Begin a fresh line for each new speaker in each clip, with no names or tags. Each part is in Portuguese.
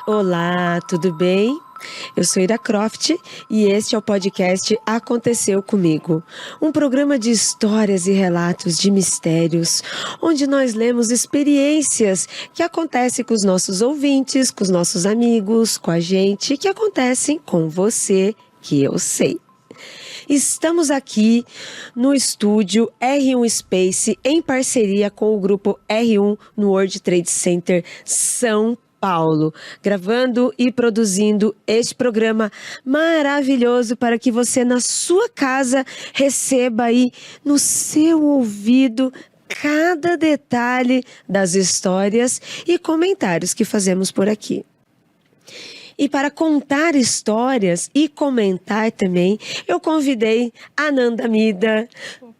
Olá, tudo bem? Eu sou Ira Croft e este é o podcast Aconteceu Comigo, um programa de histórias e relatos de mistérios, onde nós lemos experiências que acontecem com os nossos ouvintes, com os nossos amigos, com a gente, que acontecem com você, que eu sei. Estamos aqui no estúdio R1 Space em parceria com o grupo R1 no World Trade Center São Paulo, gravando e produzindo este programa maravilhoso para que você na sua casa receba aí no seu ouvido cada detalhe das histórias e comentários que fazemos por aqui. E para contar histórias e comentar também, eu convidei a Ananda Mida.
Opa.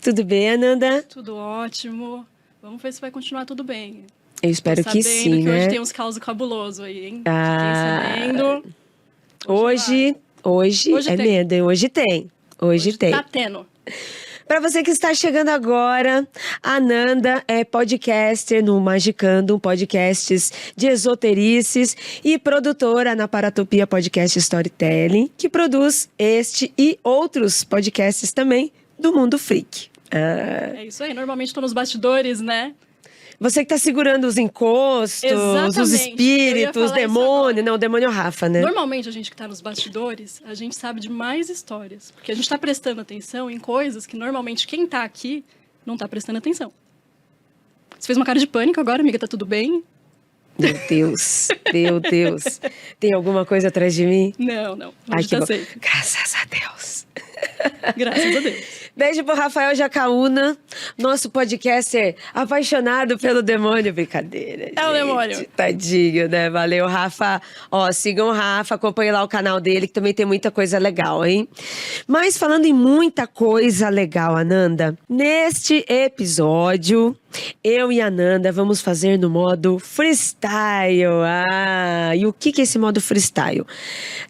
Tudo bem, Ananda?
Tudo ótimo. Vamos ver se vai continuar tudo bem.
Eu espero que sim,
que
né?
hoje tem uns causos cabulosos aí, hein? Fiquem sabendo.
Hoje é
tem.
medo, hein? Hoje tem. Hoje tem.
Tá tendo.
Para você que está chegando agora, a Ananda é podcaster no Magicando, podcasts de esoterices e produtora na Paratopia Podcast Storytelling, que produz este e outros podcasts também do Mundo Freak.
É isso aí, normalmente estou nos bastidores, né?
Você que tá segurando os encostos,
Exatamente.
os espíritos, os demônios. Não, o demônio é o Rafa, né?
Normalmente a gente que tá nos bastidores, a gente sabe de mais histórias. Porque a gente tá prestando atenção em coisas que normalmente quem tá aqui não tá prestando atenção. Você fez uma cara de pânico agora, amiga, tá tudo bem?
Meu Deus, meu Deus. Tem alguma coisa atrás de mim?
Não.
Ai, que
tá
bom.
safe.
Graças a Deus.
Graças a Deus.
Beijo pro Rafael Jacaúna, nosso podcaster apaixonado pelo demônio. Brincadeira, gente.
É o demônio.
Tadinho, né? Valeu, Rafa. Ó, sigam o Rafa, acompanhem lá o canal dele, que também tem muita coisa legal, hein? Mas falando em muita coisa legal, Ananda, neste episódio, eu e a Ananda vamos fazer no modo freestyle. E o que é esse modo freestyle?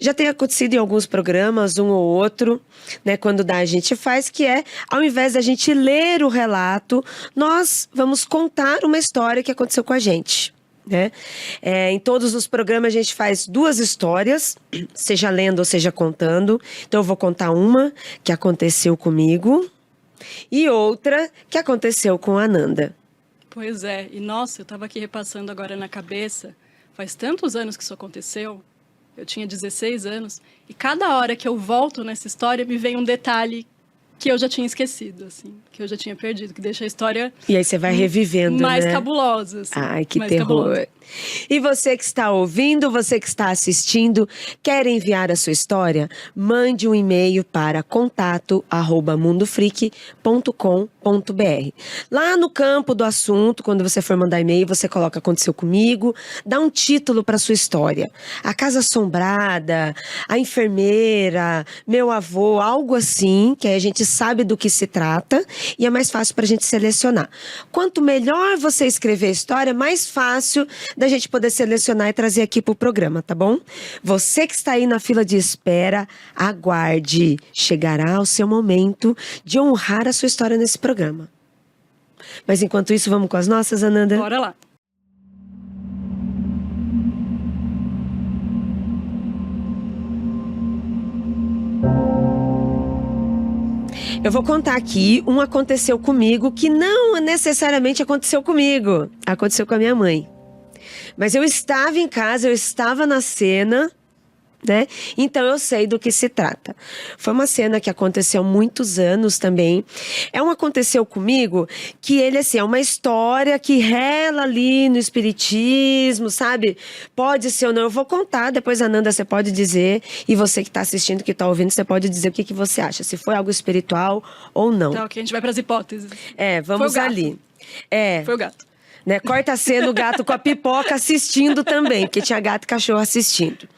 Já tem acontecido em alguns programas, um ou outro, né? Quando a gente faz, que é, ao invés da gente ler o relato, nós vamos contar uma história que aconteceu com a gente. Né? Em todos os programas a gente faz duas histórias, seja lendo ou seja contando. Então eu vou contar uma que aconteceu comigo e outra que aconteceu com a Ananda.
Pois é, e nossa, eu tava aqui repassando agora na cabeça, faz tantos anos que isso aconteceu, eu tinha 16 anos, e cada hora que eu volto nessa história me vem um detalhe que eu já tinha esquecido, assim, que eu já tinha perdido, que deixa a história...
E aí você vai revivendo,
mais
né?
cabulosa, assim.
Ai, que
mais
terror.
cabulosa.
E você que está ouvindo, você que está assistindo, quer enviar a sua história? Mande um e-mail para contato@mundofreak.com.br. Lá no campo do assunto, quando você for mandar e-mail, você coloca "Aconteceu Comigo", dá um título para sua história. A Casa Assombrada, a enfermeira, meu avô, algo assim, que aí a gente sabe do que se trata e é mais fácil para a gente selecionar. Quanto melhor você escrever a história, mais fácil da gente poder selecionar e trazer aqui pro programa, tá bom? Você que está aí na fila de espera, aguarde. Chegará o seu momento de honrar a sua história nesse programa. Mas enquanto isso, vamos com as nossas, Ananda?
Bora lá.
Eu vou contar aqui um aconteceu comigo que não necessariamente aconteceu comigo. Aconteceu com a minha mãe. Mas eu estava em casa, eu estava na cena, né? Então eu sei do que se trata. Foi uma cena que aconteceu há muitos anos também. É um aconteceu comigo que ele, assim, é uma história que rela ali no espiritismo, sabe? Pode ser ou não, eu vou contar, depois, Ananda, você pode dizer, e você que está assistindo, que está ouvindo, você pode dizer o que você acha, se foi algo espiritual ou não.
Tá, ok, a gente vai para as hipóteses.
Vamos ali.
Foi o gato.
Né? Corta a cena, o gato com a pipoca assistindo também, porque tinha gato e cachorro assistindo.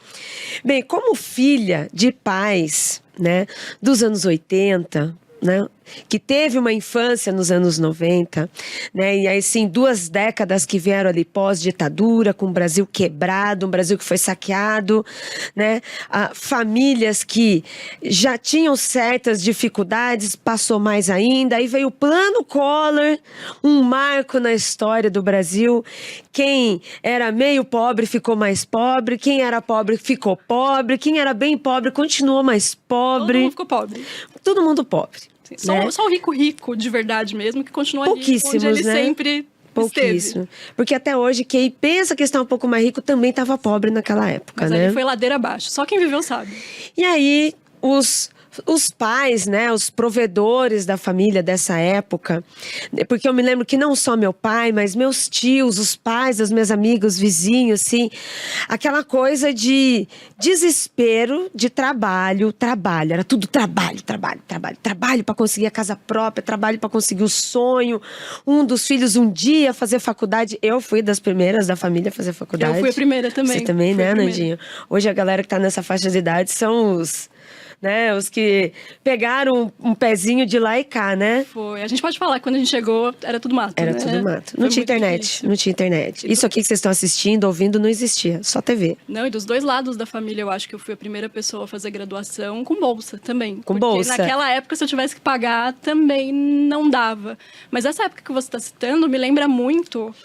Bem, como filha de pais, né, dos anos 80, né, que teve uma infância nos anos 90, né? E aí, sim, 2 décadas que vieram ali pós-ditadura, com o Brasil quebrado, um Brasil que foi saqueado, né? Famílias que já tinham certas dificuldades, passou mais ainda. Aí veio o Plano Collor, um marco na história do Brasil. Quem era meio pobre ficou mais pobre, quem era pobre ficou pobre, quem era bem pobre continuou mais pobre.
Todo mundo ficou pobre.
Todo mundo pobre.
Sim,
né?
Só o rico de verdade mesmo, que continua ali onde ele
né?
sempre
Pouquíssimo.
esteve.
Porque até hoje, quem pensa que está um pouco mais rico também estava pobre naquela época,
Mas
né?
ali foi ladeira abaixo. Só quem viveu sabe.
E aí, os pais, né, os provedores da família dessa época, porque eu me lembro que não só meu pai, mas meus tios, os pais dos meus amigos, vizinhos, assim, aquela coisa de desespero de trabalho, era tudo trabalho para conseguir a casa própria, trabalho para conseguir o sonho, um dos filhos um dia fazer faculdade. Eu fui das primeiras da família a fazer faculdade.
Eu fui a primeira também.
Você também, né, Nandinho? Hoje a galera que tá nessa faixa de idade são os que pegaram um pezinho de lá e cá, né?
Foi. A gente pode falar que quando a gente chegou, era tudo mato,
Era
né?
tudo mato. Não tinha internet,
difícil.
não tinha internet. Isso aqui que vocês estão assistindo, ouvindo, não existia. Só TV.
Não, e dos 2 lados da família, eu acho que eu fui a primeira pessoa a fazer graduação com bolsa também.
Com
porque
bolsa.
naquela época, se eu tivesse que pagar, também não dava. Mas essa época que você está citando me lembra muito...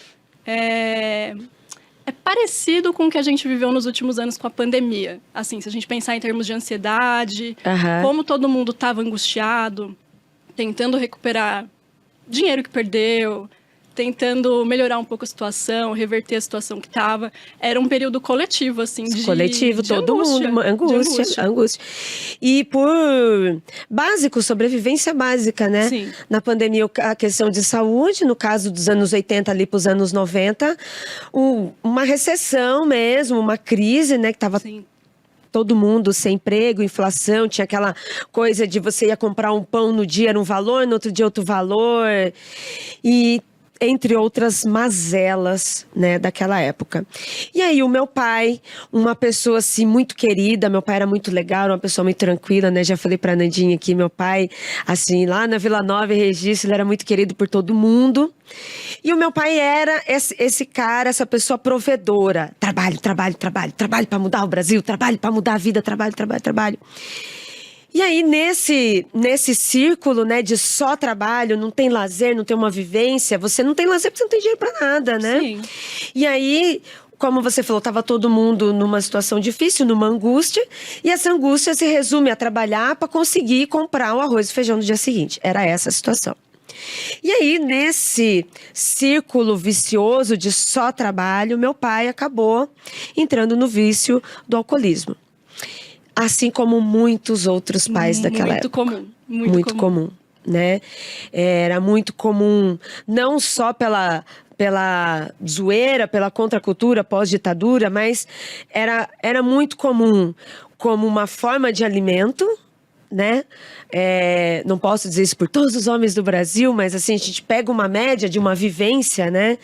É parecido com o que a gente viveu nos últimos anos com a pandemia. Assim, se a gente pensar em termos de ansiedade, como todo mundo estava angustiado, tentando recuperar dinheiro que perdeu, tentando melhorar um pouco a situação, reverter a situação que estava. Era um período coletivo, assim, de
todo
angústia,
mundo, angústia. E por sobrevivência básica, né?
Sim.
Na pandemia, a questão de saúde, no caso dos anos 80 ali para os anos 90, uma recessão mesmo, uma crise, né? Que estava todo mundo sem emprego, inflação, tinha aquela coisa de você ia comprar um pão no dia era um valor, no outro dia outro valor. E entre outras mazelas, né, daquela época. E aí o meu pai, uma pessoa assim muito querida, meu pai era muito legal, uma pessoa muito tranquila, né, já falei pra Nandinha aqui, meu pai, assim, lá na Vila Nova e Registro, ele era muito querido por todo mundo. E o meu pai era esse cara, essa pessoa provedora. Trabalho pra mudar o Brasil, trabalho pra mudar a vida, trabalho. E aí, nesse círculo, né, de só trabalho, não tem lazer, não tem uma vivência, você não tem lazer porque você não tem dinheiro pra nada, né?
Sim.
E aí, como você falou, tava todo mundo numa situação difícil, numa angústia, e essa angústia se resume a trabalhar para conseguir comprar o arroz e feijão no dia seguinte. Era essa a situação. E aí, nesse círculo vicioso de só trabalho, meu pai acabou entrando no vício do alcoolismo. Assim como muitos outros pais daquela época. Muito comum, né? Era muito comum, não só pela zoeira, pela contracultura pós-ditadura, mas era muito comum como uma forma de alimento, né? Não posso dizer isso por todos os homens do Brasil, mas assim, a gente pega uma média de uma vivência, né?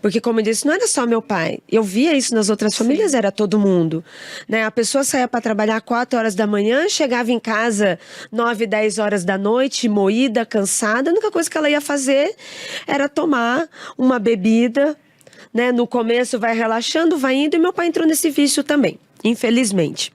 Porque, como eu disse, não era só meu pai. Eu via isso nas outras famílias, era todo mundo. Né? A pessoa saía para trabalhar 4 horas da manhã, chegava em casa 9, 10 horas da noite, moída, cansada. A única coisa que ela ia fazer era tomar uma bebida, né? No começo vai relaxando, vai indo, e meu pai entrou nesse vício também, infelizmente.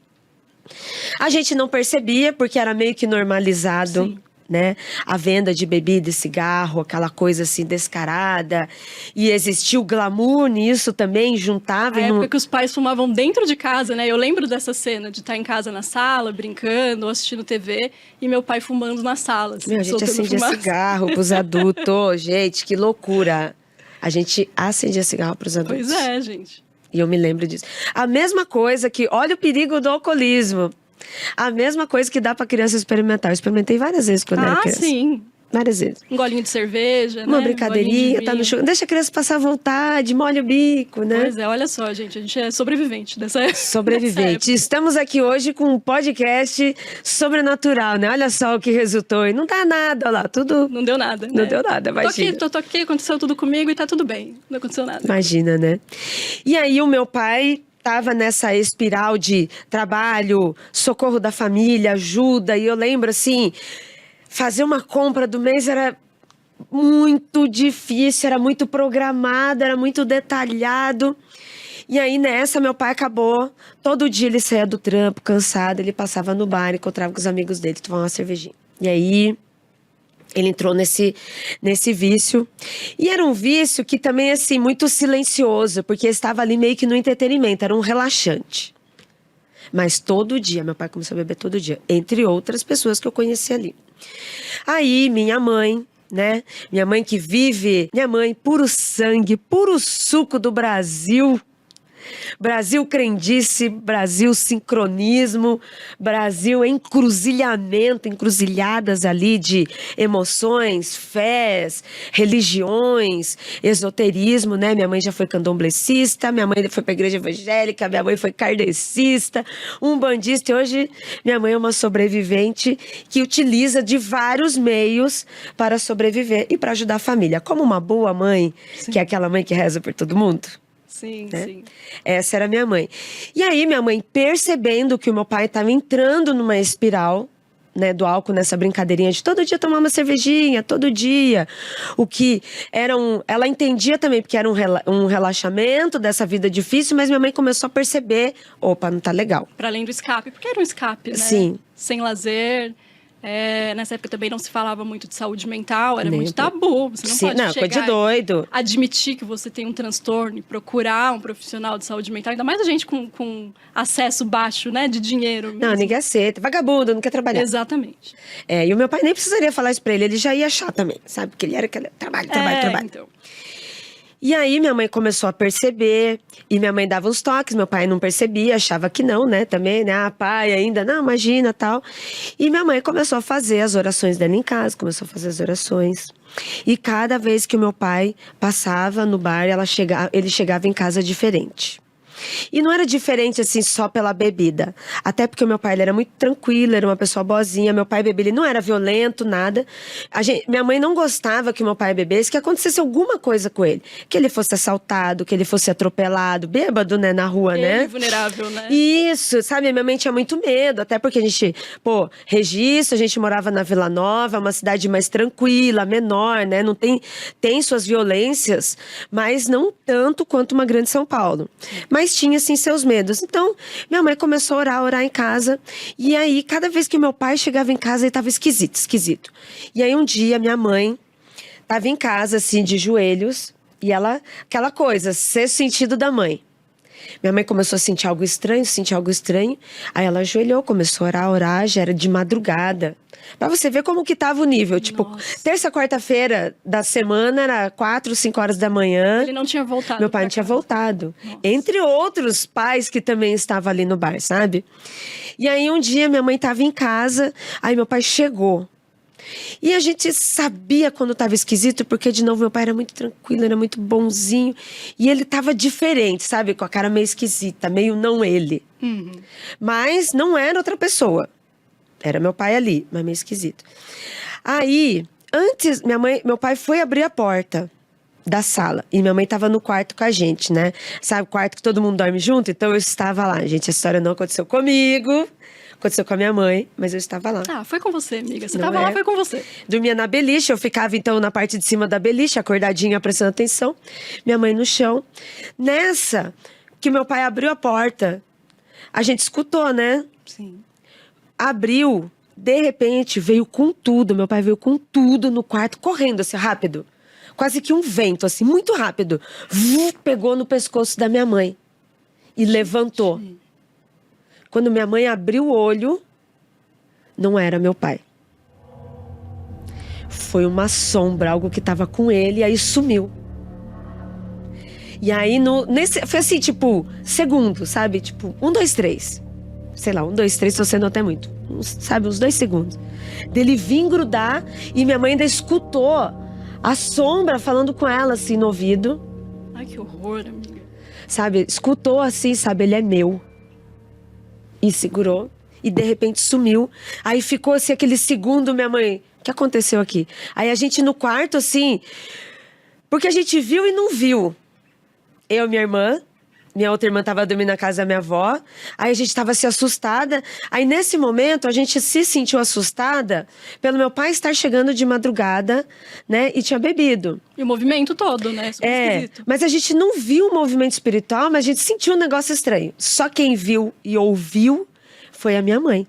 A gente não percebia, porque era meio que normalizado,
Sim.
né? A venda de bebida e cigarro, aquela coisa assim descarada. E existia o glamour nisso também, juntava.
A época que os pais fumavam dentro de casa, né? Eu lembro dessa cena de estar em casa na sala, brincando, assistindo TV, e meu pai fumando na sala. Assim,
a gente acendia cigarro pros adultos. Gente, que loucura. A gente acendia cigarro pros adultos.
Pois é, gente.
E eu me lembro disso. A mesma coisa que, olha o perigo do alcoolismo. A mesma coisa que dá pra criança experimentar. Eu experimentei várias vezes quando era criança.
Sim.
Várias vezes.
Um golinho de cerveja,
uma
né?
brincadeirinha, tá no chão. Deixa a criança passar à vontade, molha o bico, né?
Pois é, olha só, gente. A gente é sobrevivente dessa época.
Sobrevivente. Estamos aqui hoje com um podcast sobrenatural, né? Olha só o que resultou. E não dá nada, olha lá, tudo...
Não deu nada, né?
Não deu nada, imagina.
Tô aqui, aconteceu tudo comigo e tá tudo bem. Não aconteceu nada.
Imagina, né? E aí o meu pai estava nessa espiral de trabalho, socorro da família, ajuda. E eu lembro, assim... fazer uma compra do mês era muito difícil, era muito programado, era muito detalhado. E aí, nessa, meu pai acabou. Todo dia ele saía do trampo, cansado. Ele passava no bar, encontrava com os amigos dele, tomava uma cervejinha. E aí, ele entrou nesse vício. E era um vício que também, assim, muito silencioso. Porque estava ali meio que no entretenimento. Era um relaxante. Mas todo dia, meu pai começou a beber todo dia. Entre outras pessoas que eu conheci ali. Aí, minha mãe... né? Minha mãe que vive... Minha mãe, puro sangue, puro suco do Brasil... Brasil crendice, Brasil sincronismo, Brasil encruzilhamento, encruzilhadas ali de emoções, fés, religiões, esoterismo, né? Minha mãe já foi candomblessista, minha mãe foi pra igreja evangélica, minha mãe foi kardecista, umbandista, e hoje minha mãe é uma sobrevivente que utiliza de vários meios para sobreviver e para ajudar a família. Como uma boa mãe, sim, que é aquela mãe que reza por todo mundo.
Sim,
né?
Sim.
Essa era minha mãe. E aí minha mãe, percebendo que o meu pai estava entrando numa espiral, né, do álcool, nessa brincadeirinha de todo dia tomar uma cervejinha, todo dia. O que era ela entendia também, porque era um relaxamento dessa vida difícil, mas minha mãe começou a perceber, opa, não tá legal.
Para além do escape, porque era um escape, né?
Sim.
Sem lazer. Nessa época também não se falava muito de saúde mental, era muito tabu. Você não pode chegar
coisa de doido.
Admitir que você tem um transtorno e procurar um profissional de saúde mental, ainda mais a gente com acesso baixo, né, de dinheiro mesmo.
Não, ninguém aceita. Vagabundo, não quer trabalhar.
Exatamente.
E o meu pai nem precisaria falar isso pra ele já ia achar também, sabe? Porque ele era aquele trabalho.
Então.
E aí minha mãe começou a perceber, e minha mãe dava uns toques, meu pai não percebia, achava que não, né, também, né, pai ainda, não, imagina, tal. E minha mãe começou a fazer as orações dela em casa, começou a fazer as orações. E cada vez que o meu pai passava no bar, ele chegava em casa diferente. E não era diferente, assim, só pela bebida. Até porque o meu pai, ele era muito tranquilo, era uma pessoa boazinha. Meu pai bebia, ele não era violento, nada. Minha mãe não gostava que meu pai bebesse, que acontecesse alguma coisa com ele. Que ele fosse assaltado, que ele fosse atropelado, bêbado, né, na rua, né?
Vulnerável, né?
Isso, sabe? Minha mãe tinha muito medo, até porque a gente, Registro, a gente morava na Vila Nova, uma cidade mais tranquila, menor, né? Não tem suas violências, mas não tanto quanto uma grande São Paulo. Mas tinha, assim, seus medos. Então, minha mãe começou a orar em casa. E aí, cada vez que meu pai chegava em casa, ele tava esquisito. E aí, um dia, minha mãe tava em casa, assim, de joelhos. E ela, aquela coisa, sexto sentido da mãe. Minha mãe começou a sentir algo estranho. Aí ela ajoelhou, começou a orar, já era de madrugada. Pra você ver como que tava o nível. Tipo, terça, quarta-feira da semana, era 4, 5 horas da manhã.
Ele não tinha voltado.
Meu pai não tinha voltado. Nossa. Entre outros pais que também estavam ali no bar, sabe? E aí um dia minha mãe tava em casa, aí meu pai chegou. E a gente sabia quando tava esquisito, porque de novo meu pai era muito tranquilo, era muito bonzinho. E ele tava diferente, sabe? Com a cara meio esquisita, meio não ele.
Uhum.
Mas não era outra pessoa. Era meu pai ali, mas meio esquisito. Aí, antes, meu pai foi abrir a porta da sala. E minha mãe tava no quarto com a gente, né? Sabe, o quarto que todo mundo dorme junto? Então eu estava lá. Gente, a história não aconteceu comigo. Aconteceu com a minha mãe, mas eu estava lá.
Ah, foi com você, amiga. Você estava lá, foi com você.
Dormia na beliche, eu ficava então na parte de cima da beliche, acordadinha, prestando atenção. Minha mãe no chão. Nessa, que meu pai abriu a porta, a gente escutou, né?
Sim.
Abriu, de repente, veio com tudo. Meu pai veio com tudo no quarto, correndo assim, rápido. Quase que um vento, assim, muito rápido. Pegou no pescoço da minha mãe e levantou. Quando minha mãe abriu o olho, não era meu pai. Foi uma sombra, algo que estava com ele, e aí sumiu. E aí, foi assim, tipo, segundo, sabe? Tipo, 1, 2, 3. Sei lá, 1, 2, 3, tô sendo até muito. Sabe, uns 2 segundos. Dele vir grudar, e minha mãe ainda escutou a sombra falando com ela, assim, no ouvido.
Ai, que horror, amiga.
Sabe, escutou assim, sabe, ele é meu. E segurou. E de repente sumiu. Aí ficou assim aquele segundo, minha mãe, o que aconteceu aqui? Aí a gente no quarto assim, porque a gente viu e não viu. Eu, minha irmã, minha outra irmã estava dormindo na casa da minha avó. Aí a gente estava se assustada. Aí nesse momento a gente se sentiu assustada pelo meu pai estar chegando de madrugada, né? E tinha bebido.
E o movimento todo, né? Super esquisito.
Mas a gente não viu o movimento espiritual, mas a gente sentiu um negócio estranho. Só quem viu e ouviu foi a minha mãe.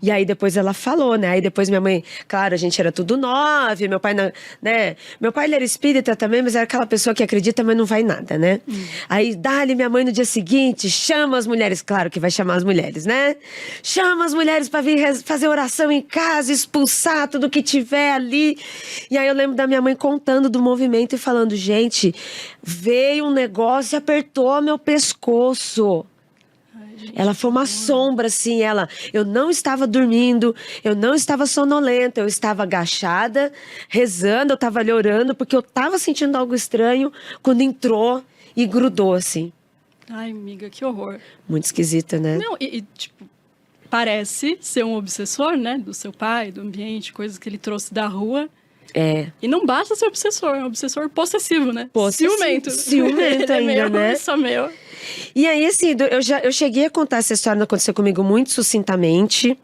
E aí depois ela falou, né? Aí depois minha mãe, claro, a gente era tudo 9, meu pai, né? Meu pai, ele era espírita também, mas era aquela pessoa que acredita, mas não vai nada, né? Aí dá-lhe minha mãe no dia seguinte, chama as mulheres, claro que vai chamar as mulheres, né? Chama as mulheres pra vir fazer oração em casa, expulsar tudo que tiver ali. E aí eu lembro da minha mãe contando do movimento e falando, gente, veio um negócio e apertou meu pescoço. Ela foi uma sombra, assim, eu não estava dormindo, eu não estava sonolenta, eu estava agachada, rezando, eu estava ali orando, porque eu estava sentindo algo estranho quando entrou e grudou, assim.
Ai, amiga, que horror.
Muito esquisito, né?
Não, tipo, parece ser um obsessor, né, do seu pai, do ambiente, coisas que ele trouxe da rua. E não basta ser obsessor, é um obsessor possessivo, né? Ciumento.
Ciumento ainda,
meu,
né?
Isso é meu.
E aí, assim, eu cheguei a contar essa história, não aconteceu comigo muito sucintamente.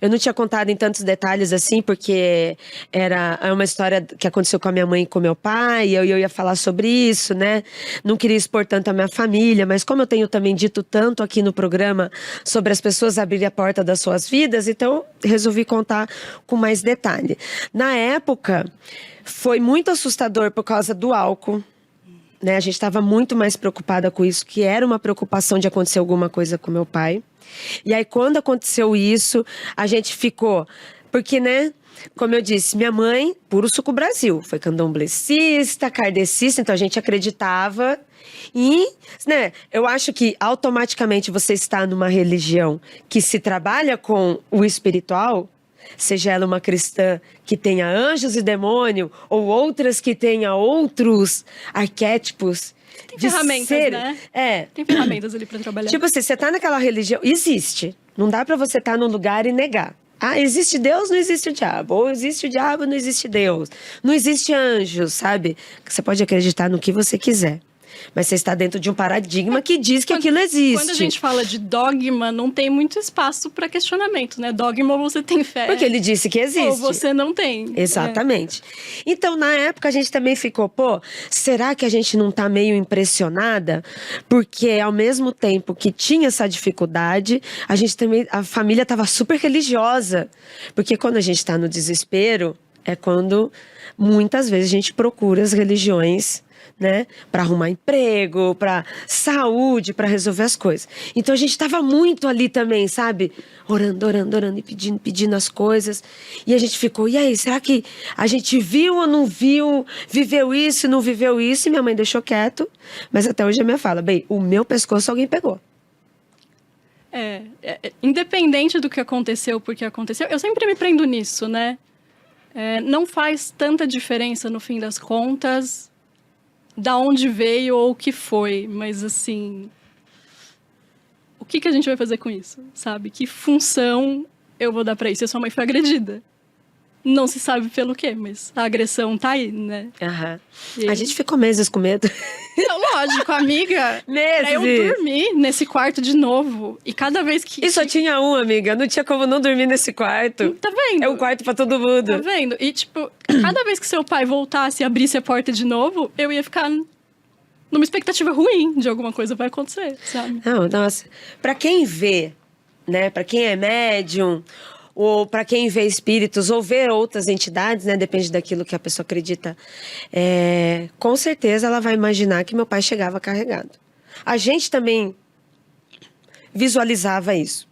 Eu não tinha contado em tantos detalhes assim, porque é uma história que aconteceu com a minha mãe e com meu pai, e eu ia falar sobre isso, né? Não queria expor tanto a minha família, mas como eu tenho também dito tanto aqui no programa sobre as pessoas abrirem a porta das suas vidas, então resolvi contar com mais detalhe. Na época, foi muito assustador por causa do álcool. Né, a gente estava muito mais preocupada com isso, que era uma preocupação de acontecer alguma coisa com meu pai. E aí, quando aconteceu isso, a gente ficou... Porque, né, como eu disse, minha mãe, puro suco Brasil, foi candomblessista, kardecista, então a gente acreditava. E, né, eu acho que automaticamente você está numa religião que se trabalha com o espiritual... Seja ela uma cristã que tenha anjos e demônio, ou outras que tenha outros arquétipos.
Tem ferramentas, né? Tem ferramentas ali pra trabalhar.
Tipo assim, você tá naquela religião, existe. Não dá pra você estar num lugar e negar. Ah, existe Deus, não existe o diabo. Ou existe o diabo, não existe Deus. Não existe anjo, sabe? Você pode acreditar no que você quiser. Mas você está dentro de um paradigma que diz que aquilo existe.
Quando a gente fala de dogma, não tem muito espaço para questionamento, né? Dogma ou você tem fé.
Porque ele disse que existe.
Ou você não tem.
Exatamente. Então, na época, a gente também ficou, será que a gente não tá meio impressionada? Porque ao mesmo tempo que tinha essa dificuldade, a família estava super religiosa. Porque quando a gente está no desespero, é quando muitas vezes a gente procura as religiões, né, para arrumar emprego, para saúde, para resolver as coisas. Então a gente estava muito ali também, sabe? Orando e pedindo as coisas. E a gente ficou, e aí, será que a gente viu ou não viu? Viveu isso, não viveu isso? E minha mãe deixou quieto. Mas até hoje a minha fala, bem, o meu pescoço alguém pegou.
Independente do que aconteceu, porque aconteceu, eu sempre me prendo nisso, né? Não faz tanta diferença no fim das contas da onde veio ou o que foi, mas assim, o que a gente vai fazer com isso, sabe? Que função eu vou dar pra isso? E a sua mãe foi agredida. Não se sabe pelo quê, mas a agressão tá aí, né?
A gente ficou meses com medo.
Não, lógico, amiga.
Meses.
Pra eu dormir nesse quarto de novo. E cada vez que...
E só tinha um, amiga. Não tinha como não dormir nesse quarto.
Tá vendo?
É um quarto pra todo mundo.
Tá vendo? E, tipo, cada vez que seu pai voltasse e abrisse a porta de novo, eu ia ficar numa expectativa ruim de alguma coisa vai acontecer, sabe?
Não, nossa. Pra quem vê, né? Pra quem é médium... ou para quem vê espíritos, ou vê outras entidades, né? Depende daquilo que a pessoa acredita. Com certeza ela vai imaginar que meu pai chegava carregado. A gente também visualizava isso.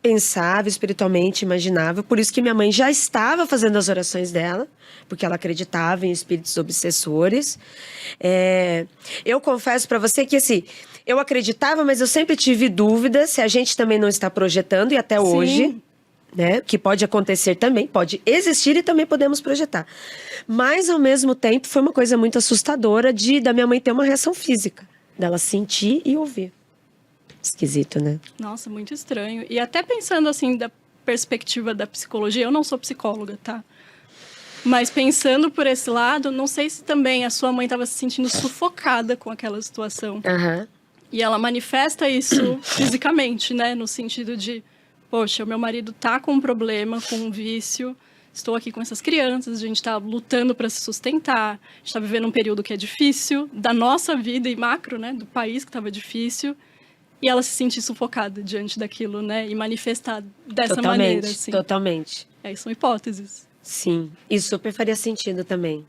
Pensava espiritualmente, imaginava. Por isso que minha mãe já estava fazendo as orações dela, porque ela acreditava em espíritos obsessores. Eu confesso para você que, assim, eu acreditava, mas eu sempre tive dúvidas se a gente também não está projetando, e até hoje... Né? Que pode acontecer também, pode existir e também podemos projetar. Mas, ao mesmo tempo, foi uma coisa muito assustadora da minha mãe ter uma reação física. Dela sentir e ouvir. Esquisito, né?
Nossa, muito estranho. E até pensando, assim, da perspectiva da psicologia, eu não sou psicóloga, tá? Mas pensando por esse lado, não sei se também a sua mãe estava se sentindo sufocada com aquela situação. E ela manifesta isso fisicamente, né? No sentido de, poxa, o meu marido tá com um problema, com um vício, estou aqui com essas crianças, a gente está lutando para se sustentar, a gente está vivendo um período que é difícil, da nossa vida e macro, né? Do país que estava difícil. E ela se sentir sufocada diante daquilo, né? E manifestar dessa maneira, assim.
Totalmente.
São hipóteses.
Sim, isso super faria sentido também.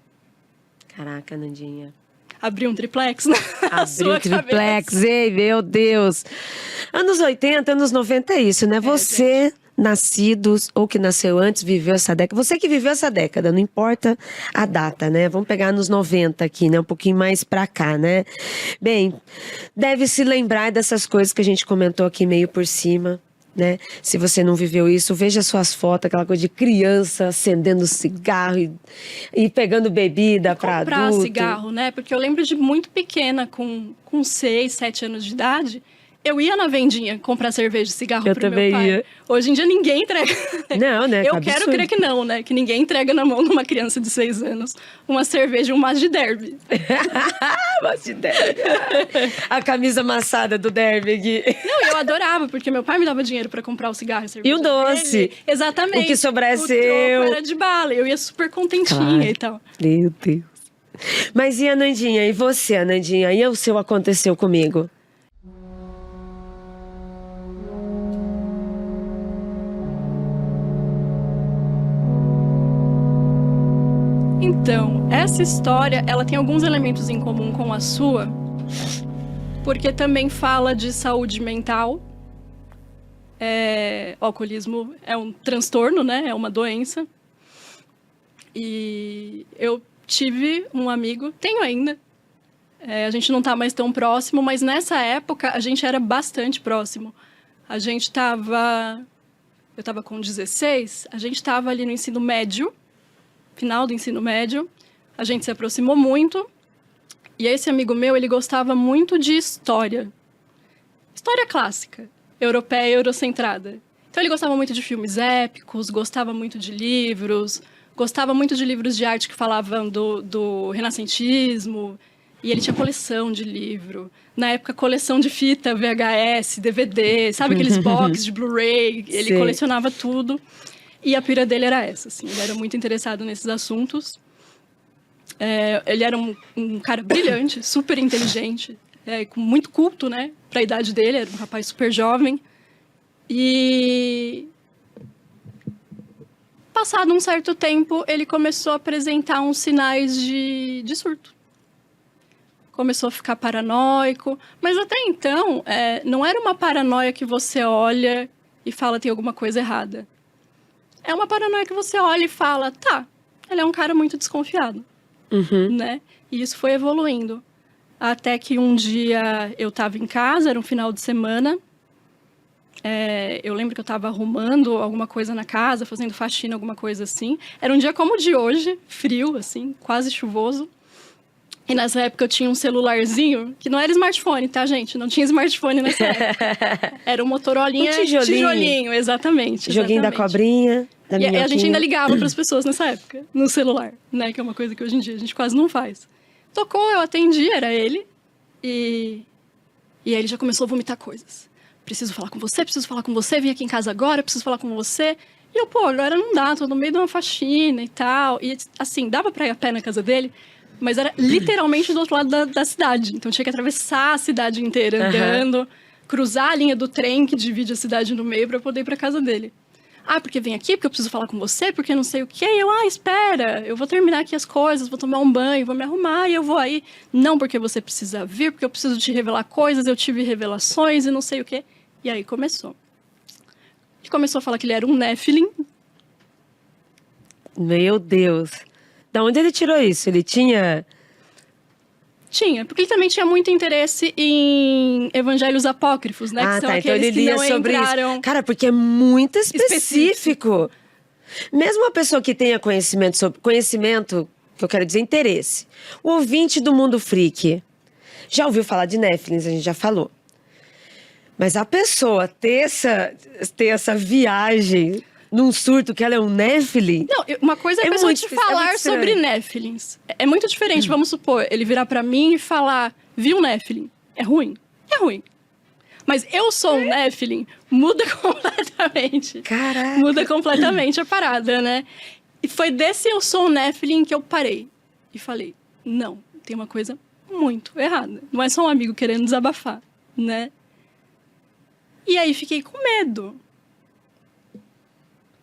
Caraca, Nandinha.
Abrir um triplex, né?
Abrir um triplex, ei, meu Deus. Anos 80, anos 90 é isso, né? Você, nascidos ou que nasceu antes, viveu essa década. Você que viveu essa década, não importa a data, né? Vamos pegar anos 90 aqui, né? Um pouquinho mais pra cá, né? Bem, deve se lembrar dessas coisas que a gente comentou aqui meio por cima. Né? Se você não viveu isso, veja suas fotos, aquela coisa de criança acendendo cigarro e pegando bebida para adulto.
Comprar cigarro, né? Porque eu lembro de muito pequena, com 6, 7 anos de idade, eu ia na vendinha comprar cerveja e cigarro pro meu pai.
Ia.
Hoje em dia ninguém entrega.
Não, né?
Eu quero crer que não, né? Que ninguém entrega na mão de uma criança de 6 anos uma cerveja e um maço de derby.
Maço de derby. A camisa amassada do derby aqui.
Não, eu adorava, porque meu pai me dava dinheiro pra comprar o cigarro e a cerveja.
E o doce.
Dele. Exatamente.
O que sobrar é seu.
O troco era de bala. Eu ia super contentinha e tal.
Meu Deus. Mas e a Nandinha? E você, Nandinha? E o seu aconteceu comigo?
Então, essa história, ela tem alguns elementos em comum com a sua, porque também fala de saúde mental. O alcoolismo é um transtorno, né? É uma doença. E eu tive um amigo, tenho ainda. A gente não tá mais tão próximo, mas nessa época a gente era bastante próximo. A gente tava... Eu tava com 16, a gente tava ali no ensino médio, final do ensino médio, a gente se aproximou muito, e esse amigo meu, ele gostava muito de história. História clássica, europeia, eurocentrada. Então ele gostava muito de filmes épicos, gostava muito de livros, gostava muito de livros de arte que falavam do renascentismo, e ele tinha coleção de livro. Na época, coleção de fita, VHS, DVD, sabe aqueles box de Blu-ray? Ele
Sim.
colecionava tudo. E a pira dele era essa, assim. Ele era muito interessado nesses assuntos. Ele era um cara brilhante, super inteligente, com muito culto, né? Pra idade dele, era um rapaz super jovem. E... passado um certo tempo, ele começou a apresentar uns sinais de surto. Começou a ficar paranoico. Mas até então, não era uma paranoia que você olha e fala tem alguma coisa errada. É uma paranoia que você olha e fala, tá, ele é um cara muito desconfiado, né? E isso foi evoluindo. Até que um dia eu tava em casa, era um final de semana. Eu lembro que eu tava arrumando alguma coisa na casa, fazendo faxina, alguma coisa assim. Era um dia como o de hoje, frio, assim, quase chuvoso. E nessa época eu tinha um celularzinho, que não era smartphone, tá, gente? Não tinha smartphone nessa época. Era um Motorolinha tijolinho, exatamente.
Joguinho da cobrinha, da
E a gente ainda
minhoquinha.
ligava para as pessoas nessa época, no celular, né? Que é uma coisa que hoje em dia a gente quase não faz. Tocou, eu atendi, era ele. E aí ele já começou a vomitar coisas. Preciso falar com você, vim aqui em casa agora, preciso falar com você. E eu, pô, agora não dá, tô no meio de uma faxina e tal. E assim, dava pra ir a pé na casa dele, mas era literalmente do outro lado da cidade. Então tinha que atravessar a cidade inteira andando, cruzar a linha do trem que divide a cidade no meio pra poder ir pra casa dele. Ah, porque vem aqui, porque eu preciso falar com você, porque não sei o quê. E eu, espera, eu vou terminar aqui as coisas, vou tomar um banho, vou me arrumar e eu vou aí. Não porque você precisa vir, porque eu preciso te revelar coisas, eu tive revelações e não sei o quê. E aí começou. Ele começou a falar que ele era um Nephilim.
Meu Deus. Da onde ele tirou isso? Ele tinha...
Tinha, porque ele também tinha muito interesse em evangelhos apócrifos, né? Que são
então ele
aqueles que
lia
não
sobre
entraram...
isso. Cara, porque é muito específico. Mesmo uma pessoa que tenha conhecimento, que eu quero dizer, interesse. O ouvinte do Mundo Freak já ouviu falar de Néfilins, a gente já falou. Mas a pessoa ter essa viagem num surto que ela é um Néfilim...
Não, uma coisa é a pessoa te falar sobre Néfilins. É muito diferente, vamos supor, ele virar pra mim e falar, viu Néfilim? É ruim. é ruim. Mas eu sou um Nephilim, muda completamente.
Caraca.
Muda completamente a parada, né? E foi desse eu sou um Nephilim que eu parei. E falei, não, tem uma coisa muito errada. Não é só um amigo querendo desabafar, né? E aí fiquei com medo.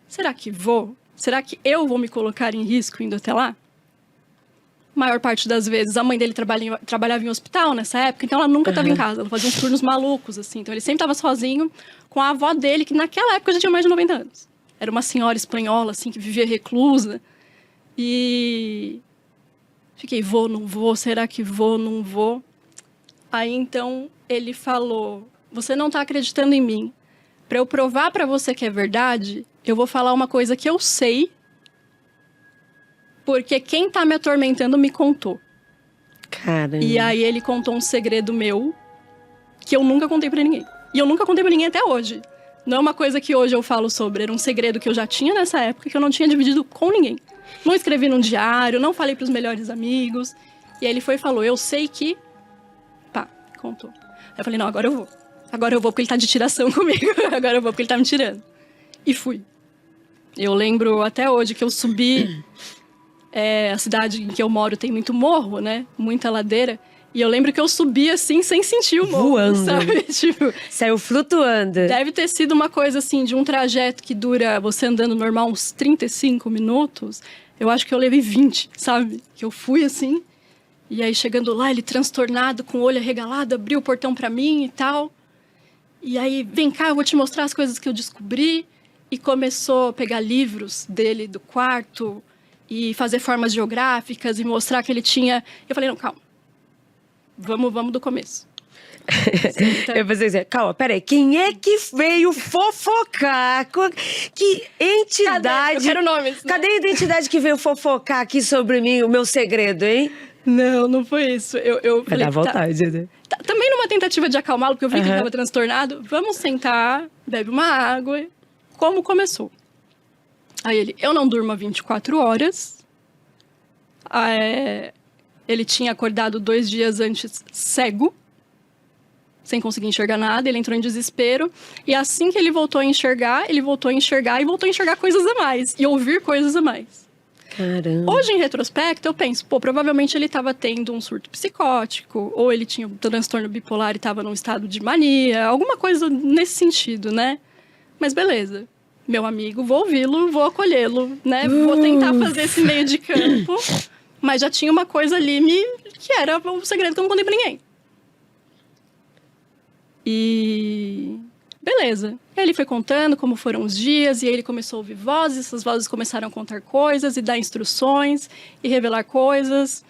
Será que vou? Será que eu vou me colocar em risco indo até lá? Maior parte das vezes, a mãe dele trabalhava em hospital nessa época, então ela nunca estava em casa, ela fazia uns turnos malucos, assim. Então ele sempre estava sozinho com a avó dele, que naquela época já tinha mais de 90 anos. Era uma senhora espanhola, assim, que vivia reclusa. E fiquei, vou, não vou, será que vou, não vou? Aí então ele falou, você não está acreditando em mim. Para eu provar para você que é verdade, eu vou falar uma coisa que eu sei, porque quem tá me atormentando me contou.
Caramba.
E aí ele contou um segredo meu que eu nunca contei pra ninguém. E eu nunca contei pra ninguém até hoje. Não é uma coisa que hoje eu falo sobre. Era um segredo que eu já tinha nessa época, que eu não tinha dividido com ninguém. Não escrevi num diário, não falei pros melhores amigos. E aí ele foi e falou, eu sei que... Pá, contou. Aí eu falei, não, agora eu vou. Agora eu vou porque ele tá de tiração comigo. Agora eu vou porque ele tá me tirando. E fui. Eu lembro até hoje que eu subi... a cidade em que eu moro tem muito morro, né? Muita ladeira. E eu lembro que eu subi assim, sem sentir o morro,
voando,
sabe? Tipo,
saiu flutuando.
deve ter sido uma coisa assim, de um trajeto que dura, você andando normal, uns 35 minutos. Eu acho que eu levei 20, sabe? Que eu fui assim. E aí, chegando lá, ele transtornado, com o olho arregalado, abriu o portão pra mim e tal. E aí, vem cá, eu vou te mostrar as coisas que eu descobri. E começou a pegar livros dele do quarto... e fazer formas geográficas e mostrar que ele tinha... Eu falei, não, calma. Vamos do começo.
Eu pensei assim, calma, peraí. Quem é que veio fofocar? Que entidade...
Cadê? Eu quero nomes. Né?
Cadê a identidade que veio fofocar aqui sobre mim, o meu segredo, hein?
Não foi isso. Eu
Vai
falei,
dar vontade, né?
Também numa tentativa de acalmá-lo, porque eu vi que ele estava transtornado. Vamos sentar, bebe uma água. Como começou? Aí ele, eu não durmo há 24 horas. Ele tinha acordado 2 dias antes cego, sem conseguir enxergar nada. Ele entrou em desespero. E assim que ele voltou a enxergar, e voltou a enxergar coisas a mais. E ouvir coisas a mais.
Caramba.
Hoje, em retrospecto, eu penso, provavelmente ele estava tendo um surto psicótico, ou ele tinha um transtorno bipolar e estava num estado de mania, alguma coisa nesse sentido, né? Mas beleza. Meu amigo, vou ouvi-lo, vou acolhê-lo, né? Vou tentar fazer esse meio de campo. Mas já tinha uma coisa ali que era o segredo que eu não contei pra ninguém. E... beleza. Ele foi contando como foram os dias, e aí ele começou a ouvir vozes. Essas vozes começaram a contar coisas, e dar instruções, e revelar coisas.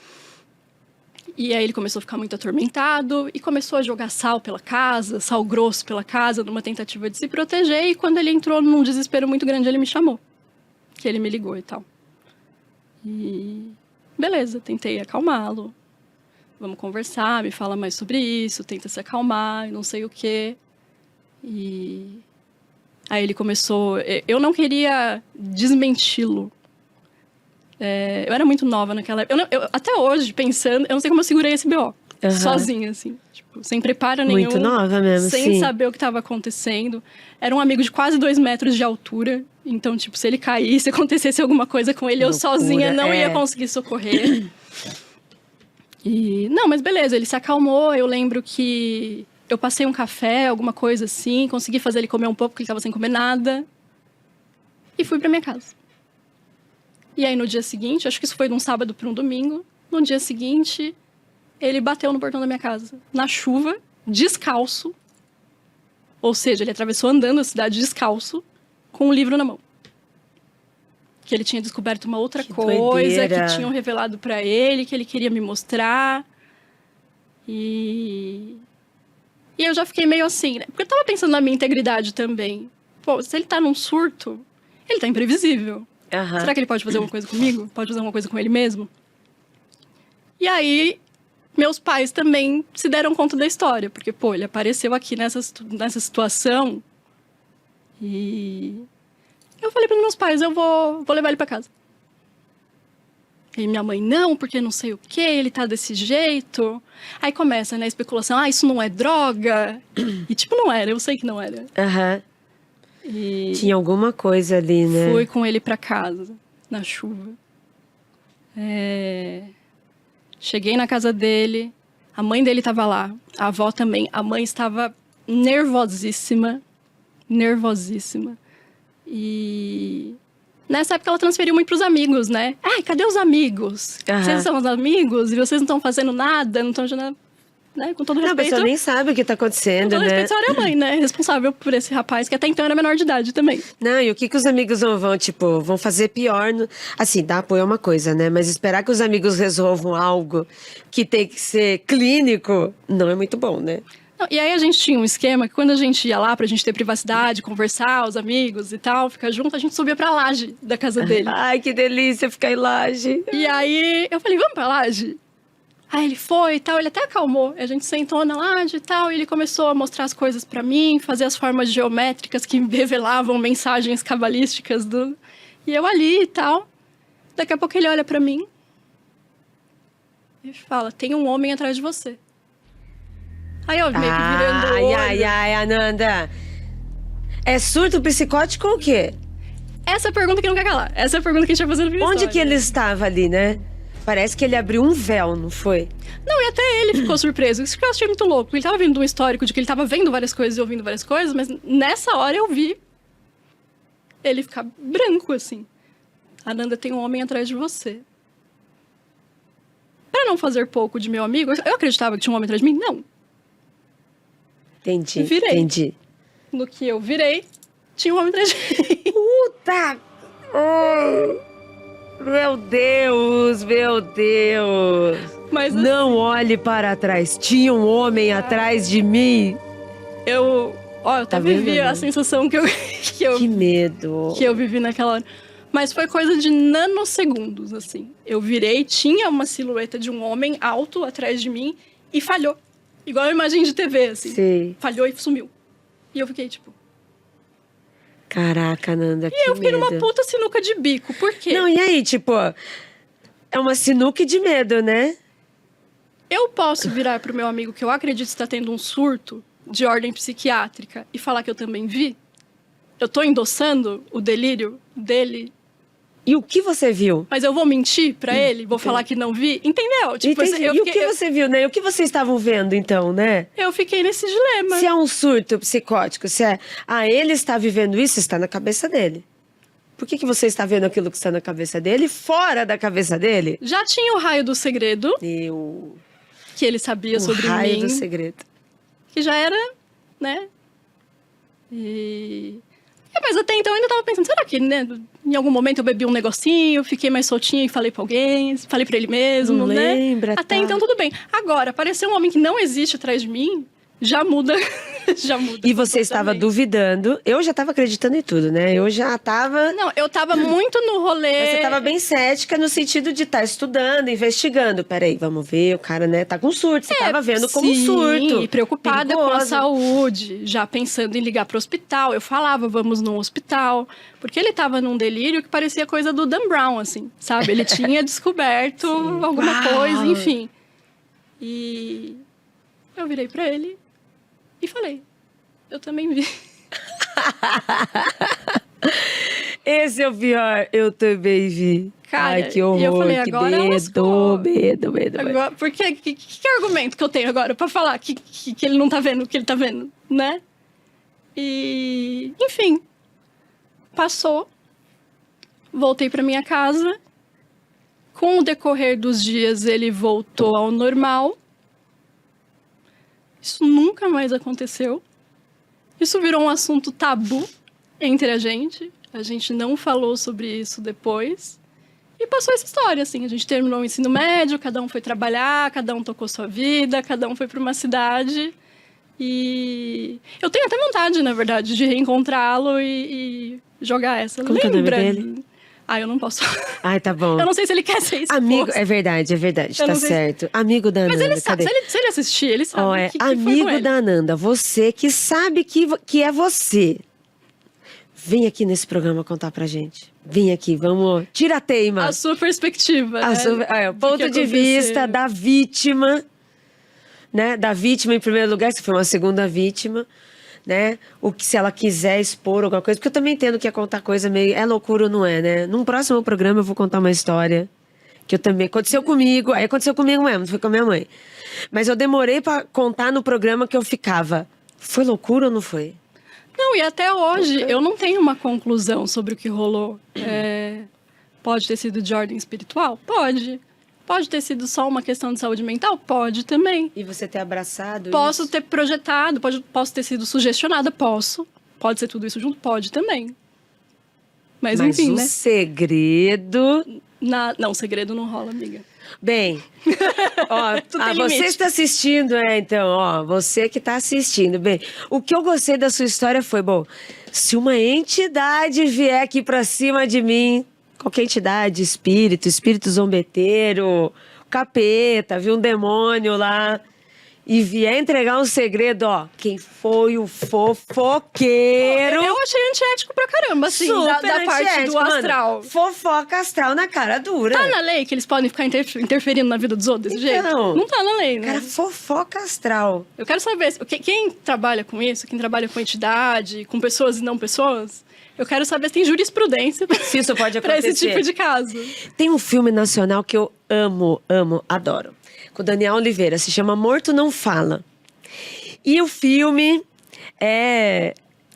E aí ele começou a ficar muito atormentado e começou a jogar sal pela casa, sal grosso pela casa, numa tentativa de se proteger. E quando ele entrou num desespero muito grande, ele me chamou. Que ele me ligou e tal. E beleza, tentei acalmá-lo. Vamos conversar, me fala mais sobre isso, tenta se acalmar e não sei o quê. E aí ele começou... Eu não queria desmenti-lo. Eu era muito nova naquela época. Até hoje, pensando, eu não sei como eu segurei esse BO. Sozinha, assim. Tipo, sem preparo nenhum.
Muito nova mesmo,
sem
sim.
saber o que estava acontecendo. Era um amigo de quase 2 metros de altura. Então, tipo, se ele caísse, acontecesse alguma coisa com ele,
Loucura,
eu sozinha não ia conseguir socorrer. Não, mas beleza, ele se acalmou. Eu lembro que eu passei um café, alguma coisa assim. Consegui fazer ele comer um pouco, porque ele estava sem comer nada. E fui pra minha casa. E aí, no dia seguinte, acho que isso foi de um sábado para um domingo. No dia seguinte, ele bateu no portão da minha casa, na chuva, descalço. Ou seja, ele atravessou andando a cidade descalço, com um livro na mão. Que ele tinha descoberto uma outra coisa, que tinham revelado para ele, que ele queria me mostrar. E eu já fiquei meio assim, né? Porque eu tava pensando na minha integridade também. Pô, se ele tá num surto, ele tá imprevisível. Será que ele pode fazer alguma coisa comigo? Pode fazer alguma coisa com ele mesmo? E aí, meus pais também se deram conta da história. Porque, pô, ele apareceu aqui nessa situação. E eu falei para meus pais, eu vou levar ele para casa. E minha mãe, não, porque não sei o quê, ele tá desse jeito. Aí começa, né, a especulação, isso não é droga. E tipo, não era, eu sei que não era.
Aham.
E
Tinha alguma coisa ali, né?
fui com ele pra casa, na chuva. Cheguei na casa dele, a mãe dele tava lá, a avó também. A mãe estava nervosíssima. E nessa época ela transferiu muito pros amigos, né? Ai, cadê os amigos?
Aham.
Vocês são os amigos e vocês não estão fazendo nada, não estão ajudando, né? Com todo
Não, a
respeito.
pessoa nem sabe o que tá
Com
acontecendo,
todo
né?
respeito, a senhora é a mãe, né? Responsável por esse rapaz, que até então era menor de idade também.
Não, e o que os amigos não vão, tipo, vão fazer pior? Assim, dar apoio é uma coisa, né? Mas esperar que os amigos resolvam algo que tem que ser clínico, não é muito bom, né?
Não, e aí a gente tinha um esquema que quando a gente ia lá pra gente ter privacidade, conversar, os amigos e tal, ficar junto, a gente subia pra laje da casa dele.
Ai, que delícia ficar em laje.
E aí eu falei, vamos pra laje? Aí ele foi e tal, ele até acalmou. A gente sentou na laje e tal, e ele começou a mostrar as coisas pra mim, fazer as formas geométricas que revelavam mensagens cabalísticas do... E eu ali e tal. Daqui a pouco ele olha pra mim e fala, tem um homem atrás de você. Aí eu meio que virando o olho.
Ai, Ananda. É surto psicótico ou o quê?
Essa é a pergunta que não quer calar. Essa é a pergunta que a gente vai fazendo no
Onde que ele estava ali, né? Parece que ele abriu um véu, não foi?
Não, e até ele ficou surpreso. Isso que eu achei muito louco. Ele tava vindo um histórico de que ele tava vendo várias coisas e ouvindo várias coisas, mas nessa hora eu vi ele ficar branco, assim. Ananda, tem um homem atrás de você. Pra não fazer pouco de meu amigo, eu acreditava que tinha um homem atrás de mim? Não.
Entendi,
Virei.
entendi.
No que eu virei, tinha um homem atrás de mim.
Puta! Oh, meu Deus, meu Deus!
Mas
Não olhe para trás. Tinha um homem atrás de mim.
eu até
vendo,
vivi a
né?
sensação que
Que medo.
eu vivi naquela hora. Mas foi coisa de nanosegundos, assim. Eu virei, tinha uma silhueta de um homem alto atrás de mim e falhou. Igual a imagem de TV, assim.
Sei.
Falhou e sumiu. E eu fiquei, tipo...
Caraca, Nanda, que
eu fiquei
medo.
numa puta sinuca de bico. Por quê?
Não, e aí, tipo... É uma sinuca de medo, né?
Eu posso virar pro meu amigo que eu acredito estar tendo um surto de ordem psiquiátrica e falar que eu também vi? Eu tô endossando o delírio dele,
E o que você viu?
mas eu vou mentir pra ele? Vou falar que não vi? Entendeu? Tipo,
Entendi.
eu
E o
fiquei,
que você viu, né? E o que vocês estavam vendo, então, né?
eu fiquei nesse dilema.
Se é um surto psicótico, se é... Ah, ele está vivendo isso, está na cabeça dele. Por que você está vendo aquilo que está na cabeça dele fora da cabeça dele?
Já tinha o raio do segredo, que ele sabia
O
sobre
raio
mim.
do segredo.
Que já era, né? Mas até então eu ainda tava pensando, será que, né, em algum momento eu bebi um negocinho, fiquei mais soltinha e falei pra alguém, falei pra ele mesmo,
Não
né?
lembra,
Até
tá.
então tudo bem. Agora, aparecer um homem que não existe atrás de mim, já muda, já muda.
E você estava
completamente.
duvidando. Eu já estava acreditando em tudo, né? Eu já estava...
Não, eu tava muito no rolê...
Mas você estava bem cética no sentido de estar estudando, investigando. Peraí, vamos ver, o cara, né, tá com surto. Você estava vendo como
sim,
surto.
E preocupada com a
Perigoso.
saúde, já pensando em ligar pro hospital. Eu falava, vamos num hospital. Porque ele tava num delírio que parecia coisa do Dan Brown, assim, sabe? Ele tinha descoberto alguma
Uau.
coisa, enfim. E eu virei pra ele e falei, eu também vi.
Esse é o pior, eu também vi.
Cara,
Ai, que horror,
e eu falei,
que
agora
medo,
lascou.
medo.
Agora, porque que argumento que eu tenho agora pra falar que ele não tá vendo o que ele tá vendo, né? E, enfim, passou. Voltei pra minha casa. Com o decorrer dos dias, ele voltou ao normal. Isso nunca mais aconteceu. Isso virou um assunto tabu entre a gente. A gente não falou sobre isso depois. E passou essa história, assim. A gente terminou o ensino médio, cada um foi trabalhar, cada um tocou sua vida, cada um foi para uma cidade. E eu tenho até vontade, na verdade, de reencontrá-lo e jogar essa.
Como que é o nome
Lembra?
dele?
Ah, eu não posso.
Ai, tá bom.
Eu não sei se ele quer ser exposto.
Amigo, é verdade,
Eu
tá
não sei
certo. Amigo da Ananda,
Mas ele sabe,
cadê?
se ele assistir, ele sabe
Ó,
que foi com
amigo
ele.
da Ananda, você que sabe que é você. Vem aqui nesse programa contar pra gente. Vem aqui, vamos... Tira a teima.
A sua perspectiva,
o ponto de vista da vítima, né? Da vítima em primeiro lugar, se foi uma segunda vítima, né? O que se ela quiser expor alguma coisa, porque eu também entendo que é contar coisa meio... É loucura ou não é, né? Num próximo programa eu vou contar uma história que eu também... Aconteceu comigo, aí aconteceu comigo mesmo, foi com a minha mãe. Mas eu demorei pra contar no programa que eu ficava... Foi loucura ou não foi?
Não, e até hoje eu não tenho uma conclusão sobre o que rolou. Pode ter sido de ordem espiritual? Pode. Pode ter sido só uma questão de saúde mental? Pode também.
E você ter abraçado
Posso
isso?
ter projetado, posso ter sido sugestionada? Posso. Pode ser tudo isso junto? Pode também. Mas enfim,
o
né?
segredo...
Não, segredo não rola, amiga.
Bem, ó,
tem
você
limite.
está assistindo, então, ó, você que está assistindo. Bem, o que eu gostei da sua história foi, bom, se uma entidade vier aqui pra cima de mim, qualquer entidade, espírito zombeteiro, capeta, viu um demônio lá, e vier entregar um segredo, ó, quem foi o fofoqueiro...
Eu achei antiético pra caramba, assim, da parte
antiético,
do astral.
Mano, fofoca astral na cara dura.
Tá na lei que eles podem ficar interferindo na vida dos outros desse jeito? Não tá na lei, né?
Cara, fofoca astral.
Eu quero saber, quem trabalha com isso, quem trabalha com entidade, com pessoas e não pessoas, eu quero saber se tem jurisprudência
Se isso pode
pra
acontecer.
esse tipo de caso.
Tem um filme nacional que eu amo, adoro. Com o Daniel Oliveira, se chama Morto Não Fala. E o filme é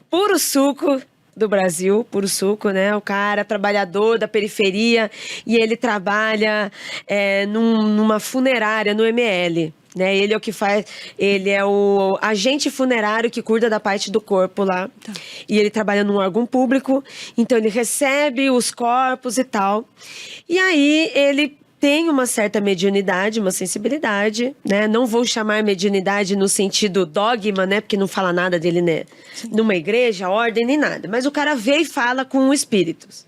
puro suco do Brasil, puro suco, né? O cara trabalhador da periferia e ele trabalha numa funerária no ML. Né? Ele é o que faz, ele é o agente funerário que cuida da parte do corpo lá. Tá. E ele trabalha num órgão público, então ele recebe os corpos e tal. E aí ele tem uma certa mediunidade, uma sensibilidade, né? Não vou chamar mediunidade no sentido dogma, né? Porque não fala nada dele, né? Numa igreja, ordem, nem nada. Mas o cara vê e fala com espíritos.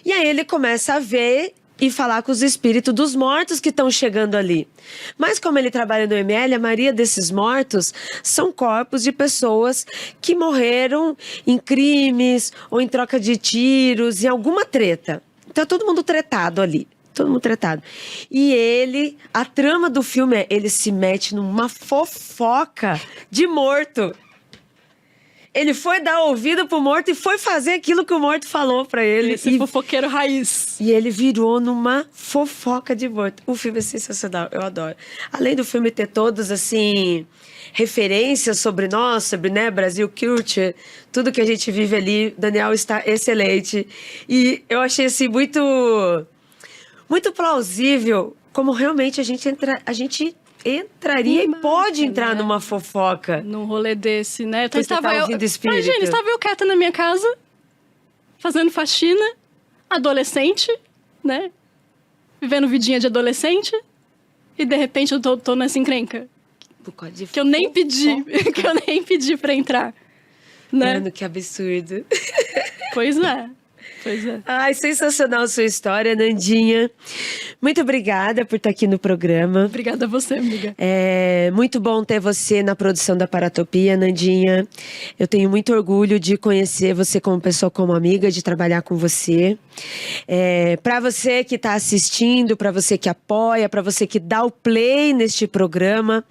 E aí ele começa a ver e falar com os espíritos dos mortos que estão chegando ali. Mas como ele trabalha no ML, a maioria desses mortos são corpos de pessoas que morreram em crimes ou em troca de tiros, em alguma treta. Então todo mundo tretado ali. Todo mundo tretado. E ele, a trama do filme é, ele se mete numa fofoca de morto. Ele foi dar ouvido pro morto e foi fazer aquilo que o morto falou pra ele.
Esse fofoqueiro raiz.
E ele virou numa fofoca de morto. O filme é sensacional, eu adoro. Além do filme ter todos, assim, referências sobre nós, sobre, né, Brasil Culture, tudo que a gente vive ali, Daniel está excelente. E eu achei, assim, muito plausível como realmente a gente entraria e pode entrar, né, numa fofoca.
Num rolê desse, né? Então,
Imagina,
estava eu quieta na minha casa, fazendo faxina, adolescente, né? Vivendo vidinha de adolescente. E, de repente, eu tô nessa encrenca. Que eu nem pedi. Que eu nem pedi pra entrar. Né?
Mano, que absurdo.
Pois é. Pois é.
Ai, sensacional a sua história, Nandinha. Muito obrigada por estar aqui no programa.
Obrigada a você, amiga.
É muito bom ter você na produção da Paratopia, Nandinha. Eu tenho muito orgulho de conhecer você como pessoa, como amiga, de trabalhar com você. Para você que está assistindo, para você que apoia, para você que dá o play neste programa,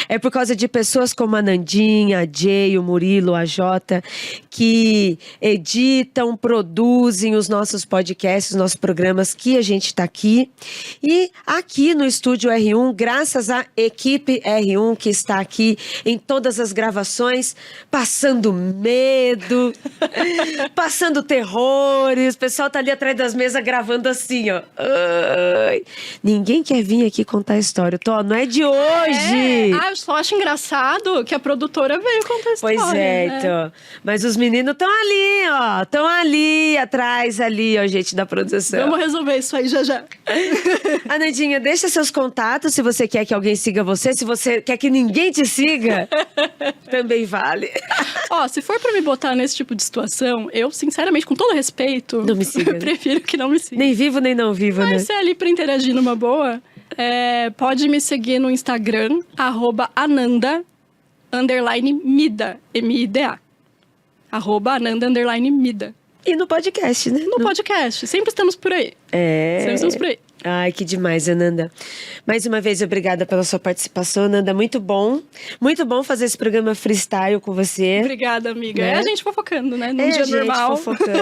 é por causa de pessoas como a Nandinha, a Jay, o Murilo, a Jota, que editam, produzem os nossos podcasts, os nossos programas que a gente está aqui. E aqui no Estúdio R1, graças à equipe R1 que está aqui em todas as gravações, passando medo, passando terrores. O pessoal tá ali atrás das mesas gravando assim, ó. Ai. Ninguém quer vir aqui contar a história. Não é de hoje.
Eu só acho engraçado que a produtora veio contar a história.
Pois é, né? Então. Mas os meninos estão ali, ó. Estão ali, atrás, ali, ó, gente da produção.
Vamos resolver isso aí já já.
Nandinha, deixa seus contatos se você quer que alguém siga você. Se você quer que ninguém te siga, também vale.
Se for pra me botar nesse tipo de situação, eu, sinceramente, com todo respeito,
não me siga,
eu prefiro que não me siga.
Nem vivo, nem não vivo, né?
Mas se é ali pra interagir numa boa, pode me seguir no Instagram, @Ananda_Mida, M-I-D-A. @Ananda_Mida.
E no podcast, né?
No podcast. Sempre estamos por aí. Sempre estamos por aí.
Ai, que demais, Ananda. Mais uma vez, obrigada pela sua participação, Ananda. Muito bom fazer esse programa freestyle com você.
Obrigada, amiga.
Né?
É a gente fofocando, né? Num dia normal.
Fofocando.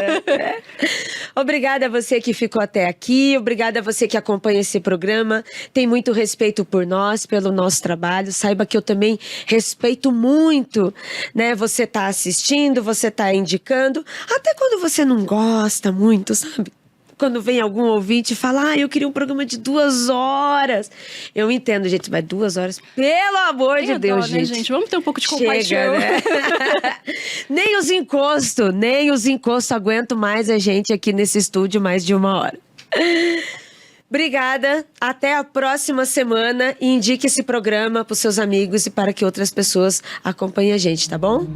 Obrigada a você que ficou até aqui. Obrigada a você que acompanha esse programa. Tem muito respeito por nós, pelo nosso trabalho. Saiba que eu também respeito muito, né? Você tá assistindo, você tá indicando. Até quando você não gosta muito, sabe? Quando vem algum ouvinte e fala, eu queria um programa de 2 horas. Eu entendo, gente, mas 2 horas, pelo amor de Deus,
né, gente? Vamos ter um pouco de compaixão.
Chega, né? Nem os encostos aguentam mais a gente aqui nesse estúdio mais de 1 hora. Obrigada, até a próxima semana e indique esse programa para os seus amigos e para que outras pessoas acompanhem a gente, tá bom?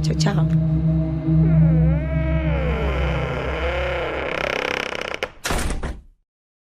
Tchau, tchau.